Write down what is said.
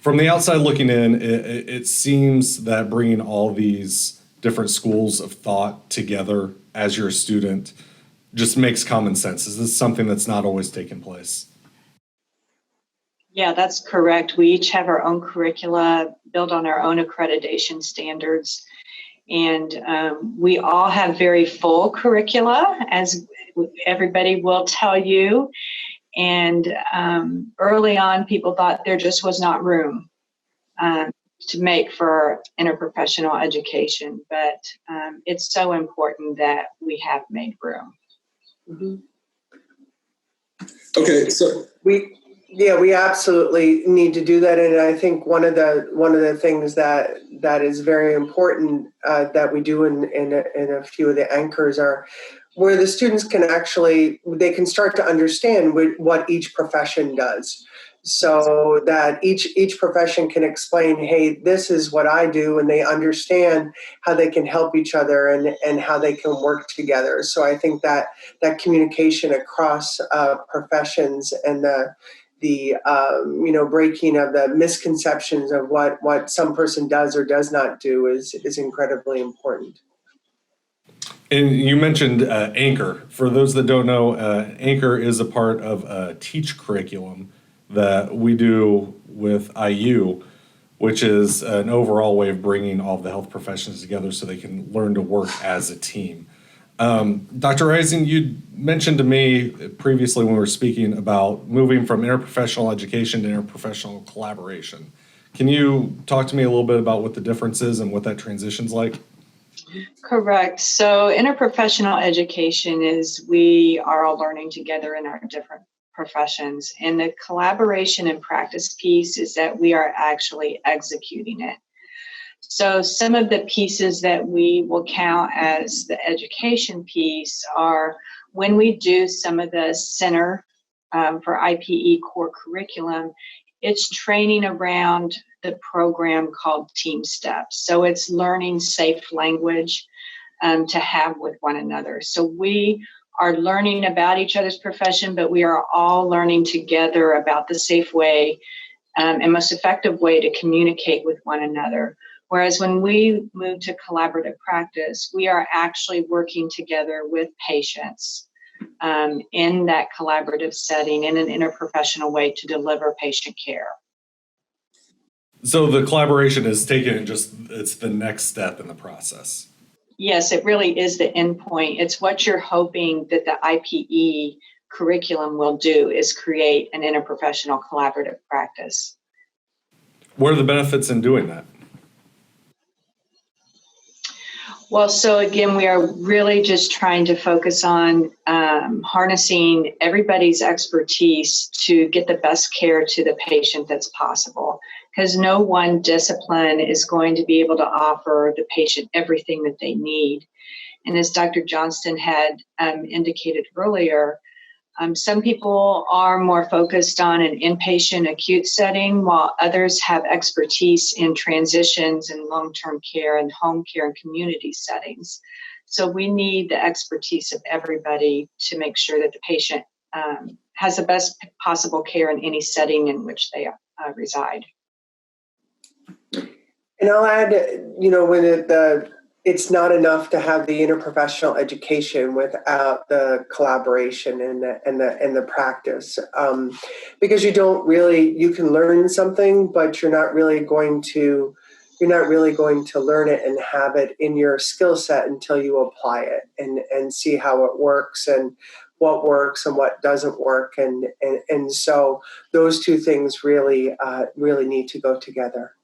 From the outside looking in, it seems that bringing all these different schools of thought together as you're a student just makes common sense. Is this something that's not always taken place? Yeah, that's correct. We each have our own curricula, built on our own accreditation standards. And we all have very full curricula, as everybody will tell you. And early on, people thought there just was not room to make for interprofessional education. But it's so important that we have made room. Mm-hmm. Okay, so we absolutely need to do that, and I think one of the things that is very important that we do in a few of the anchors are where the students they can start to understand what each profession does, so that each profession can explain, hey, this is what I do, and they understand how they can help each other and how they can work together. So I think that communication across professions and the breaking of the misconceptions of what some person does or does not do is incredibly important. And you mentioned Anchor. For those that don't know, Anchor is a part of a Teach curriculum that we do with IU, which is an overall way of bringing all of the health professions together so they can learn to work as a team. Dr. Reising, you mentioned to me previously when we were speaking about moving from interprofessional education to interprofessional collaboration. Can you talk to me a little bit about what the difference is and what that transition's like? Correct. So interprofessional education is we are all learning together in our different professions. And the collaboration and practice piece is that we are actually executing it. So some of the pieces that we will count as the education piece are when we do some of the center for IPE core curriculum, it's training around the program called Team Steps. So it's learning safe language to have with one another. So we are learning about each other's profession, but we are all learning together about the safe way and most effective way to communicate with one another. Whereas when we move to collaborative practice, we are actually working together with patients in that collaborative setting in an interprofessional way to deliver patient care. So the collaboration is it's the next step in the process. Yes, it really is the end point. It's what you're hoping that the IPE curriculum will do is create an interprofessional collaborative practice. What are the benefits in doing that? Well, so again, we are really just trying to focus on harnessing everybody's expertise to get the best care to the patient that's possible, because no one discipline is going to be able to offer the patient everything that they need. And as Dr. Johnston had indicated earlier, some people are more focused on an inpatient acute setting, while others have expertise in transitions and long-term care and home care and community settings. So we need the expertise of everybody to make sure that the patient has the best possible care in any setting in which they reside. And I'll add, when it's not enough to have the interprofessional education without the collaboration and the practice, because you can learn something, but you're not really going to learn it and have it in your skill set until you apply it and see how it works and what doesn't work, and so those two things really need to go together.